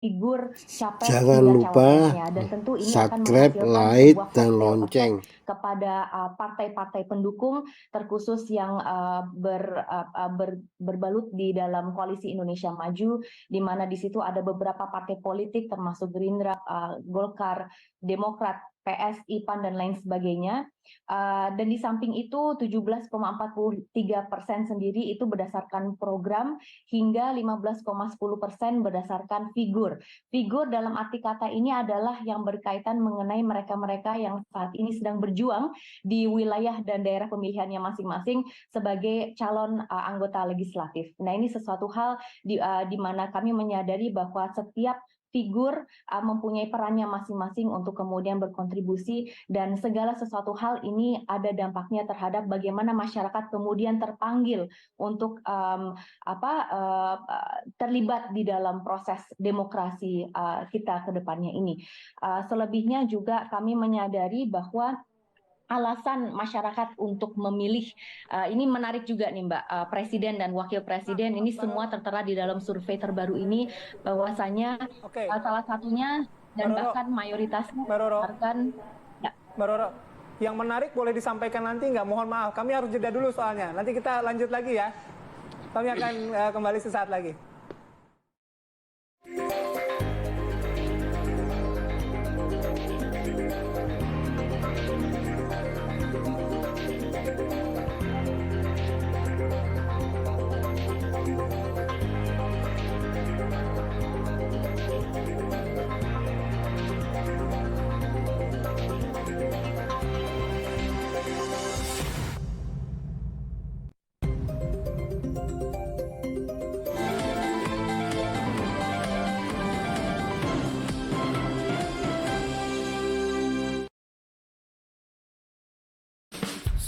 figur capres Jangan hingga lupa cawapresnya, dan tentu ini akan subscribe, menghasilkan like, sebuah dan kotel efek lonceng. kepada partai-partai pendukung, terkhusus yang berbalut di dalam koalisi Indonesia Maju, di mana di situ ada beberapa partai politik termasuk Gerindra, Golkar, Demokrat, PSI, PAN, dan lain sebagainya. Dan di samping itu 17,43% sendiri itu berdasarkan program, hingga 15,10% berdasarkan figur. Figur dalam arti kata ini adalah yang berkaitan mengenai mereka-mereka yang saat ini sedang berjuang di wilayah dan daerah pemilihannya masing-masing sebagai calon anggota legislatif. Nah, ini sesuatu hal di mana kami menyadari bahwa setiap figur mempunyai perannya masing-masing untuk kemudian berkontribusi, dan segala sesuatu hal ini ada dampaknya terhadap bagaimana masyarakat kemudian terpanggil untuk terlibat di dalam proses demokrasi kita ke depannya ini. Selebihnya juga kami menyadari bahwa alasan masyarakat untuk memilih, ini menarik juga nih Mbak, presiden dan wakil presiden ini semua tertera di dalam survei terbaru ini, bahwasanya Oke, salah satunya Mbak dan Roro, bahkan mayoritasnya Mbak Roro, berdasarkan ya. Mbak Roro, yang menarik boleh disampaikan nanti nggak? Mohon maaf, kami harus jeda dulu soalnya. Nanti kita lanjut lagi ya. Kami akan kembali sesaat lagi.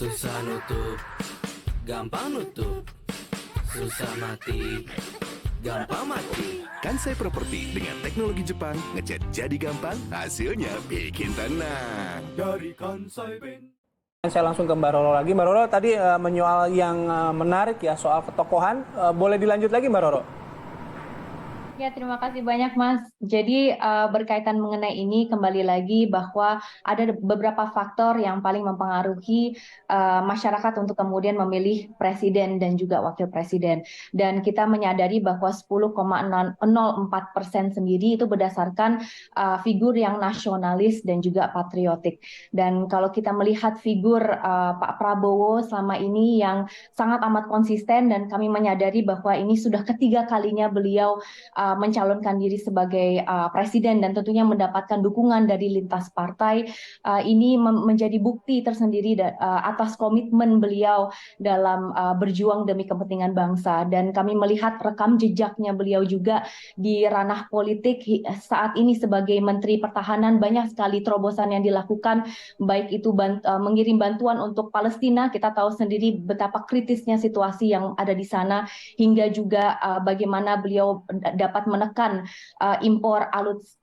Susah nutup, gampang nutup. Susah mati, gampang mati. Kansai Properti dengan teknologi Jepang, ngecat jadi gampang, hasilnya bikin tenang. Dari Kansai Ben. Saya langsung ke Mbak Roro lagi. Mbak Roro tadi menyoal yang menarik ya soal ketokohan. Boleh dilanjut lagi Mbak Roro? Ya, terima kasih banyak Mas. Jadi berkaitan mengenai ini, kembali lagi bahwa ada beberapa faktor yang paling mempengaruhi masyarakat untuk kemudian memilih presiden dan juga wakil presiden. Dan kita menyadari bahwa 10,04% sendiri itu berdasarkan figur yang nasionalis dan juga patriotik. Dan kalau kita melihat figur Pak Prabowo selama ini yang sangat amat konsisten, dan kami menyadari bahwa ini sudah ketiga kalinya beliau mencalonkan diri sebagai presiden dan tentunya mendapatkan dukungan dari lintas partai. Ini menjadi bukti tersendiri atas komitmen beliau dalam berjuang demi kepentingan bangsa, dan kami melihat rekam jejaknya beliau juga di ranah politik. Saat ini sebagai Menteri Pertahanan banyak sekali terobosan yang dilakukan, baik itu mengirim bantuan untuk Palestina. Kita tahu sendiri betapa kritisnya situasi yang ada di sana, hingga juga bagaimana beliau dapat menekan impor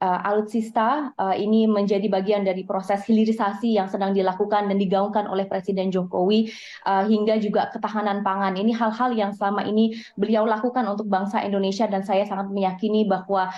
alutsista. Ini menjadi bagian dari proses hilirisasi yang sedang dilakukan dan digaungkan oleh Presiden Jokowi, hingga juga ketahanan pangan. Ini hal-hal yang selama ini beliau lakukan untuk bangsa Indonesia, dan saya sangat meyakini bahwa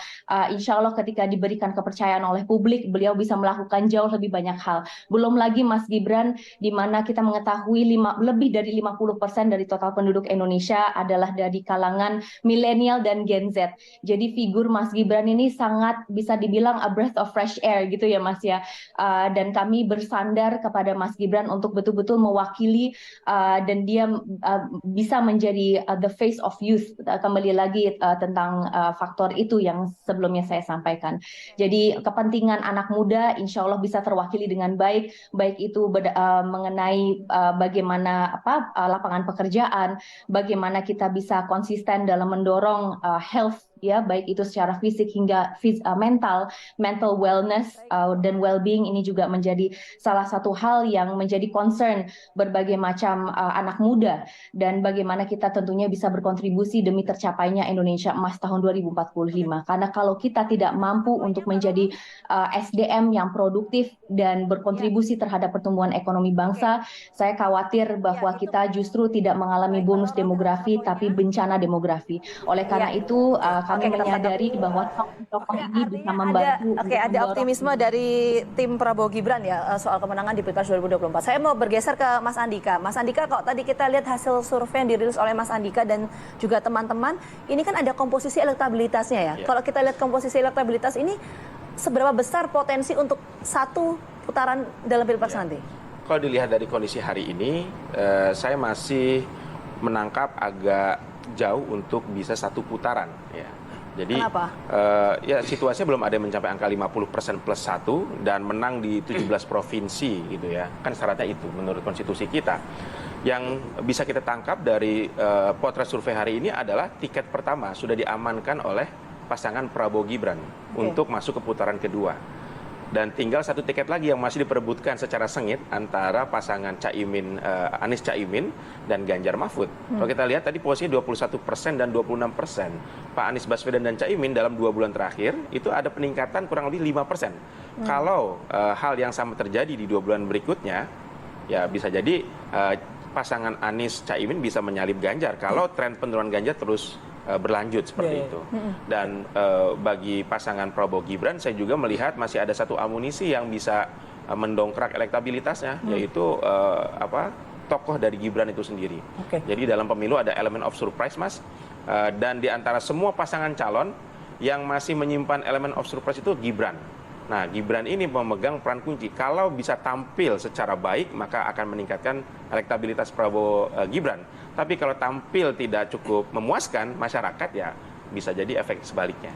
insya Allah ketika diberikan kepercayaan oleh publik, beliau bisa melakukan jauh lebih banyak hal. Belum lagi Mas Gibran, di mana kita mengetahui lebih dari 50% dari total penduduk Indonesia adalah dari kalangan milenial dan Gen Z. Jadi figur Mas Gibran ini sangat bisa dibilang a breath of fresh air gitu ya Mas ya. Dan kami bersandar kepada Mas Gibran untuk betul-betul mewakili dan dia bisa menjadi the face of youth. Kembali lagi tentang faktor itu yang sebelumnya saya sampaikan. Jadi kepentingan anak muda insya Allah bisa terwakili dengan baik itu mengenai bagaimana lapangan pekerjaan, bagaimana kita bisa konsisten dalam mendorong health, ya, baik itu secara fisik hingga mental wellness dan well-being. Ini juga menjadi salah satu hal yang menjadi concern berbagai macam anak muda, dan bagaimana kita tentunya bisa berkontribusi demi tercapainya Indonesia Emas tahun 2045. Karena kalau kita tidak mampu untuk menjadi SDM yang produktif dan berkontribusi terhadap pertumbuhan ekonomi bangsa, saya khawatir bahwa kita justru tidak mengalami bonus demografi tapi bencana demografi. Oleh karena itu kami menyadari bahwa tokoh ini bisa membantu. Ada optimisme dari tim Prabowo Gibran ya soal kemenangan di Pilpres 2024. Saya mau bergeser ke Mas Andika. Mas Andika, kalau tadi kita lihat hasil survei yang dirilis oleh Mas Andika dan juga teman-teman, ini kan ada komposisi elektabilitasnya ya. Kalau kita lihat komposisi elektabilitas ini, seberapa besar potensi untuk satu putaran dalam Pilpres nanti? Kalau dilihat dari kondisi hari ini, saya masih menangkap agak jauh untuk bisa satu putaran. Ya. Jadi, ya situasinya belum ada yang mencapai angka 50% plus 1 dan menang di 17 provinsi gitu ya. Kan syaratnya itu menurut konstitusi kita. Yang bisa kita tangkap dari potret survei hari ini adalah tiket pertama sudah diamankan oleh pasangan Prabowo Gibran untuk masuk ke putaran kedua. Dan tinggal satu tiket lagi yang masih diperebutkan secara sengit antara pasangan Anies Caimin dan Ganjar Mahfud. Kalau kita lihat tadi posisinya 21% dan 26%. Pak Anies Baswedan dan Caimin dalam 2 bulan terakhir itu ada peningkatan kurang lebih 5%. Kalau hal yang sama terjadi di 2 bulan berikutnya, ya bisa jadi pasangan Anies Caimin bisa menyalip Ganjar kalau tren penurunan Ganjar terus berlanjut seperti itu. Dan bagi pasangan Prabowo Gibran saya juga melihat masih ada satu amunisi yang bisa mendongkrak elektabilitasnya, yaitu tokoh dari Gibran itu sendiri. Jadi dalam pemilu ada elemen of surprise, Mas, dan di antara semua pasangan calon yang masih menyimpan elemen of surprise itu Gibran. Nah, Gibran ini memegang peran kunci. Kalau bisa tampil secara baik, maka akan meningkatkan elektabilitas Prabowo Gibran. Tapi kalau tampil tidak cukup memuaskan masyarakat, ya bisa jadi efek sebaliknya.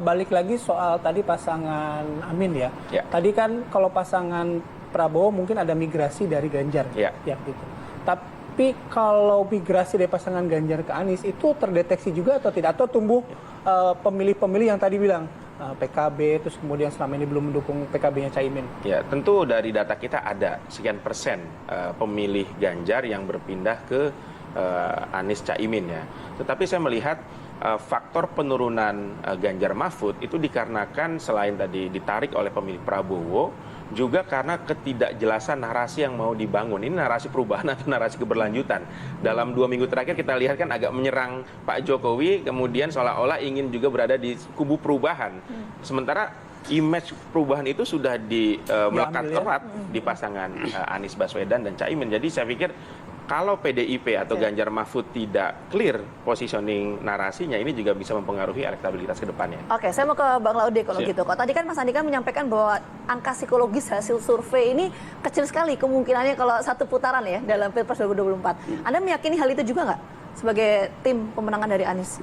Balik lagi soal tadi pasangan Amin ya. Tadi kan kalau pasangan Prabowo mungkin ada migrasi dari Ganjar. Ya gitu. Tapi kalau migrasi dari pasangan Ganjar ke Anies itu terdeteksi juga atau tidak? Atau tumbuh pemilih-pemilih yang tadi bilang PKB, terus kemudian selama ini belum mendukung PKB-nya Caimin? Ya, tentu dari data kita ada sekian persen pemilih Ganjar yang berpindah ke Anies Caimin ya. Tetapi saya melihat faktor penurunan Ganjar Mahfud itu dikarenakan selain tadi ditarik oleh pemilih Prabowo, juga karena ketidakjelasan narasi yang mau dibangun. Ini narasi perubahan atau narasi keberlanjutan. Dalam 2 minggu terakhir kita lihat kan agak menyerang Pak Jokowi, kemudian seolah-olah ingin juga berada di kubu perubahan. Sementara image perubahan itu sudah melekat erat di pasangan Anies Baswedan dan Caimin. Jadi saya pikir kalau PDIP atau Ganjar Mahfud tidak clear positioning narasinya, ini juga bisa mempengaruhi elektabilitas ke depannya. Saya mau ke Bang Laude kalau gitu. Kalau tadi kan Mas Andika menyampaikan bahwa angka psikologis hasil survei ini kecil sekali kemungkinannya kalau satu putaran ya dalam Pilpres 2024. Anda meyakini hal itu juga nggak sebagai tim pemenangan dari Anies?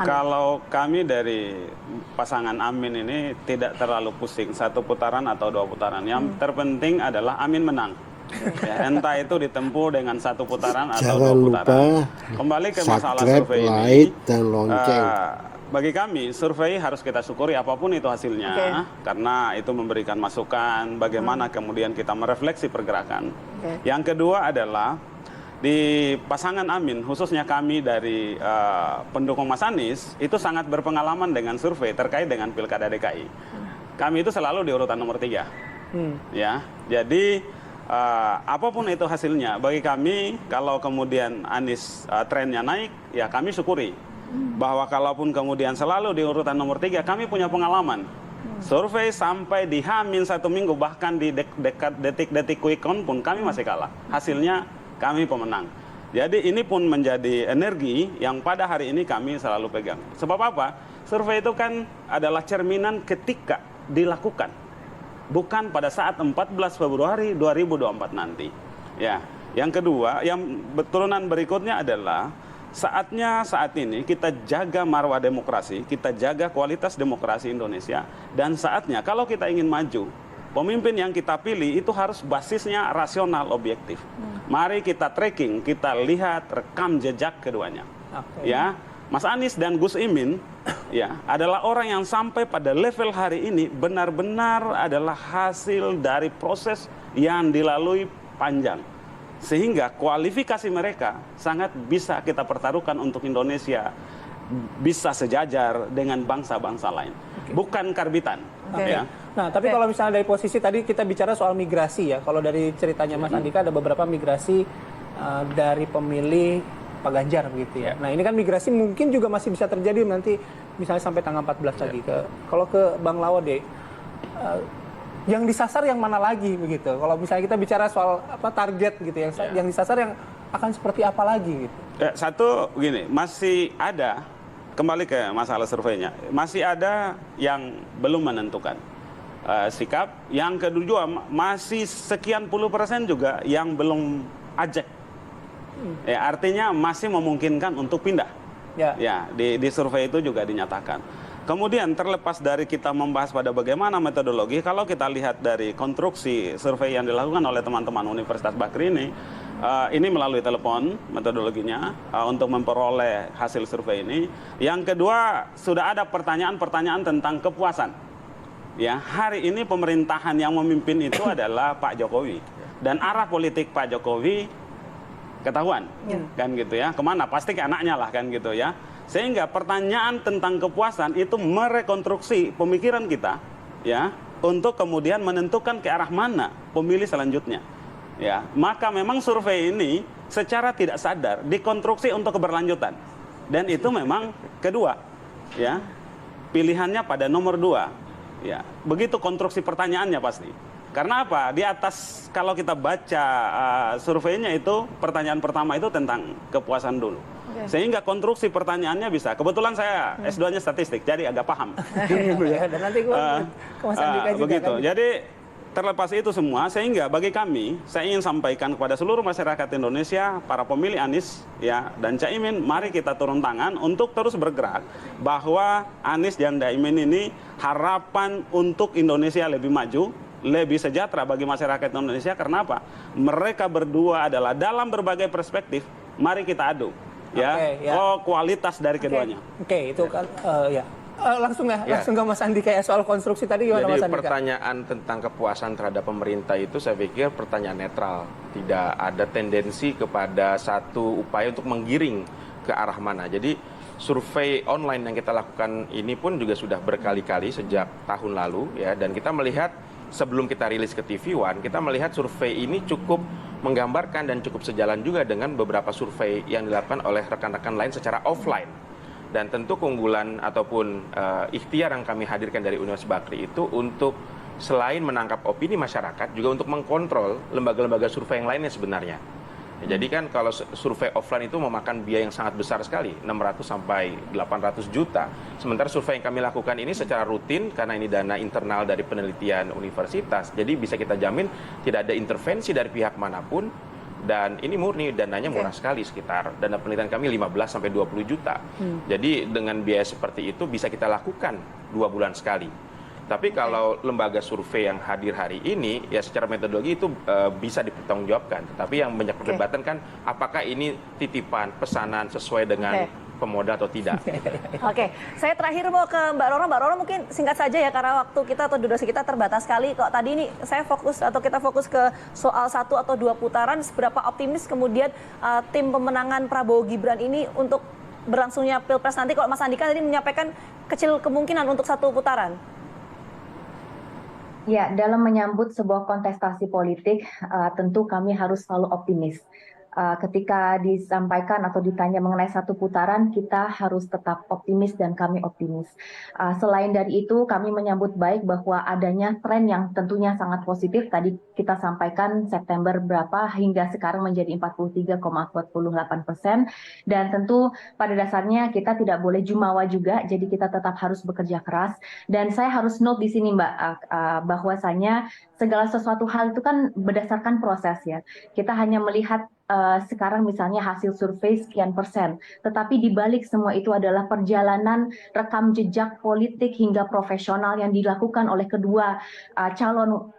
Kalau kami dari pasangan Amin ini tidak terlalu pusing satu putaran atau 2 putaran. Yang terpenting adalah Amin menang. Ya, entah itu ditempuh dengan satu putaran atau 2 putaran. Kembali ke masalah survei ini, bagi kami survei harus kita syukuri apapun itu hasilnya, karena itu memberikan masukan bagaimana kemudian kita merefleksi pergerakan. Yang kedua adalah di pasangan Amin, khususnya kami dari pendukung Mas Anies, itu sangat berpengalaman dengan survei terkait dengan Pilkada DKI. Kami itu selalu di urutan nomor 3. Ya, jadi apapun itu hasilnya, bagi kami kalau kemudian Anies trennya naik, ya kami syukuri. Bahwa kalaupun kemudian selalu di urutan nomor 3, kami punya pengalaman. Survei sampai di H-1 minggu, bahkan di detik-detik quick count pun kami masih kalah. Hasilnya kami pemenang. Jadi ini pun menjadi energi yang pada hari ini kami selalu pegang. Sebab apa? Survei itu kan adalah cerminan ketika dilakukan. Bukan pada saat 14 Februari 2024 nanti. Ya, yang kedua, yang turunan berikutnya adalah saatnya saat ini kita jaga marwah demokrasi, kita jaga kualitas demokrasi Indonesia, dan saatnya kalau kita ingin maju, pemimpin yang kita pilih itu harus basisnya rasional, objektif. Mari kita tracking, kita lihat rekam jejak keduanya. Ya, Mas Anies dan Gus Imin ya adalah orang yang sampai pada level hari ini benar-benar adalah hasil dari proses yang dilalui panjang, sehingga kualifikasi mereka sangat bisa kita pertaruhkan untuk Indonesia bisa sejajar dengan bangsa-bangsa lain, bukan karbitan. Ya. Nah, tapi kalau misalnya dari posisi tadi kita bicara soal migrasi ya, kalau dari ceritanya Mas Andika ada beberapa migrasi dari pemilih Pak Ganjar begitu ya. Nah, ini kan migrasi mungkin juga masih bisa terjadi nanti misalnya sampai tanggal 14 tadi kalau ke Bang Lawode, yang disasar yang mana lagi begitu? Kalau misalnya kita bicara soal target gitu, yang disasar yang akan seperti apa lagi gitu? Satu gini, masih ada, kembali ke masalah surveinya, masih ada yang belum menentukan sikap. Yang kedua, masih sekian puluh % juga yang belum ajak. Artinya masih memungkinkan untuk pindah. Di survei itu juga dinyatakan. Kemudian terlepas dari kita membahas pada bagaimana metodologi, kalau kita lihat dari konstruksi survei yang dilakukan oleh teman-teman Universitas Bakri ini melalui telepon metodologinya untuk memperoleh hasil survei ini. Yang kedua, sudah ada pertanyaan-pertanyaan tentang kepuasan. Hari ini pemerintahan yang memimpin itu adalah Pak Jokowi, dan arah politik Pak Jokowi ketahuan, kan gitu ya. Kemana? Pasti ke anaknya lah, kan gitu ya. Sehingga pertanyaan tentang kepuasan itu merekonstruksi pemikiran kita, untuk kemudian menentukan ke arah mana pemilih selanjutnya. Maka memang survei ini secara tidak sadar dikonstruksi untuk keberlanjutan, dan itu memang kedua, pilihannya pada nomor 2. Begitu konstruksi pertanyaannya pasti. Karena apa? Di atas, kalau kita baca surveinya itu, pertanyaan pertama itu tentang kepuasan dulu. Sehingga konstruksi pertanyaannya bisa. Kebetulan saya S2-nya statistik, jadi agak paham. Dan nanti begitu. Jadi terlepas itu semua, sehingga bagi kami, saya ingin sampaikan kepada seluruh masyarakat Indonesia, para pemilih Anies dan Caimin, mari kita turun tangan untuk terus bergerak bahwa Anies dan Caimin ini harapan untuk Indonesia lebih maju, lebih sejahtera bagi masyarakat Indonesia. Karena apa? Mereka berdua adalah dalam berbagai perspektif, mari kita adu kualitas dari keduanya. Itu kan langsung ke Mas Andika soal konstruksi tadi gimana, Mas Andika? Jadi pertanyaan tentang kepuasan terhadap pemerintah itu saya pikir pertanyaan netral, tidak ada tendensi kepada satu upaya untuk menggiring ke arah mana. Jadi survei online yang kita lakukan ini pun juga sudah berkali-kali sejak tahun lalu dan kita melihat sebelum kita rilis ke TV One, kita melihat survei ini cukup menggambarkan dan cukup sejalan juga dengan beberapa survei yang dilakukan oleh rekan-rekan lain secara offline. Dan tentu keunggulan ataupun ikhtiar yang kami hadirkan dari Universitas Bakri itu untuk selain menangkap opini masyarakat, juga untuk mengkontrol lembaga-lembaga survei yang lainnya sebenarnya. Jadi kan kalau survei offline itu memakan biaya yang sangat besar sekali, 600 sampai 800 juta. Sementara survei yang kami lakukan ini secara rutin, karena ini dana internal dari penelitian universitas, jadi bisa kita jamin tidak ada intervensi dari pihak manapun. Dan ini murni, dananya murah sekali, sekitar dana penelitian kami 15 sampai 20 juta. Jadi dengan biaya seperti itu bisa kita lakukan 2 bulan sekali. Tapi kalau lembaga survei yang hadir hari ini, secara metodologi itu bisa dipertanggungjawabkan. Tetapi yang banyak perdebatan kan, apakah ini titipan, pesanan sesuai dengan pemodal atau tidak. Saya terakhir mau ke Mbak Roro. Mbak Roro mungkin singkat saja ya, karena waktu kita atau durasi kita terbatas sekali. Kok tadi ini saya fokus atau kita fokus ke soal 1 atau 2 putaran, seberapa optimis kemudian tim pemenangan Prabowo Gibran ini untuk berlangsungnya Pilpres nanti? Kalau Mas Andika tadi menyampaikan kecil kemungkinan untuk 1 putaran. Dalam menyambut sebuah kontestasi politik, tentu kami harus selalu optimis. Ketika disampaikan atau ditanya mengenai 1 putaran, kita harus tetap optimis dan kami optimis. Selain dari itu, kami menyambut baik bahwa adanya tren yang tentunya sangat positif. Tadi kita sampaikan September berapa hingga sekarang menjadi 43,48%. Dan tentu pada dasarnya kita tidak boleh jumawa juga, jadi kita tetap harus bekerja keras. Dan saya harus note di sini, Mbak, bahwasanya segala sesuatu hal itu kan berdasarkan proses ya. Kita hanya melihat sekarang misalnya hasil survei sekian persen, tetapi di balik semua itu adalah perjalanan rekam jejak politik hingga profesional yang dilakukan oleh kedua calon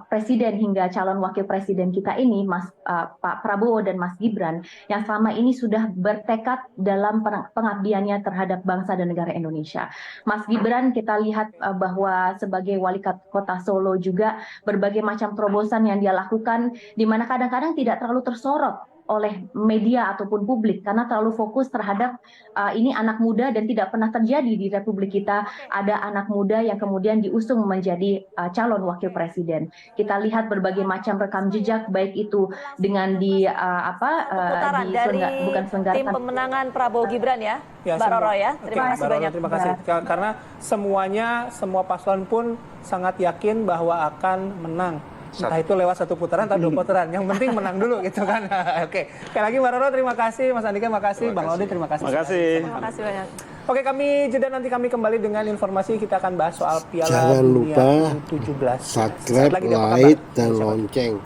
presiden hingga calon wakil presiden kita ini, Pak Prabowo dan Mas Gibran, yang selama ini sudah bertekad dalam pengabdiannya terhadap bangsa dan negara Indonesia. Mas Gibran kita lihat bahwa sebagai wali kota Solo juga berbagai macam terobosan yang dia lakukan, di mana kadang-kadang tidak terlalu tersorot oleh media ataupun publik karena terlalu fokus terhadap ini anak muda dan tidak pernah terjadi di Republik kita ada anak muda yang kemudian diusung menjadi calon wakil presiden. Kita lihat berbagai macam rekam jejak baik itu dengan bukan tim pemenangan Prabowo Gibran ya, Mbak Roro ya. Terima kasih banyak. Terima kasih. Karena semua paslon pun sangat yakin bahwa akan menang. Entah itu lewat 1 putaran atau 2 putaran. Yang penting menang dulu gitu kan. Oke. Sekali lagi Mbak Roro terima kasih, Mas Andika terima kasih, Bang Laude terima kasih. Terima kasih banyak. Oke, kami jeda, nanti kami kembali dengan informasi. Kita akan bahas soal Piala Jangan Dunia lupa U17. subscribe, like, dan lonceng.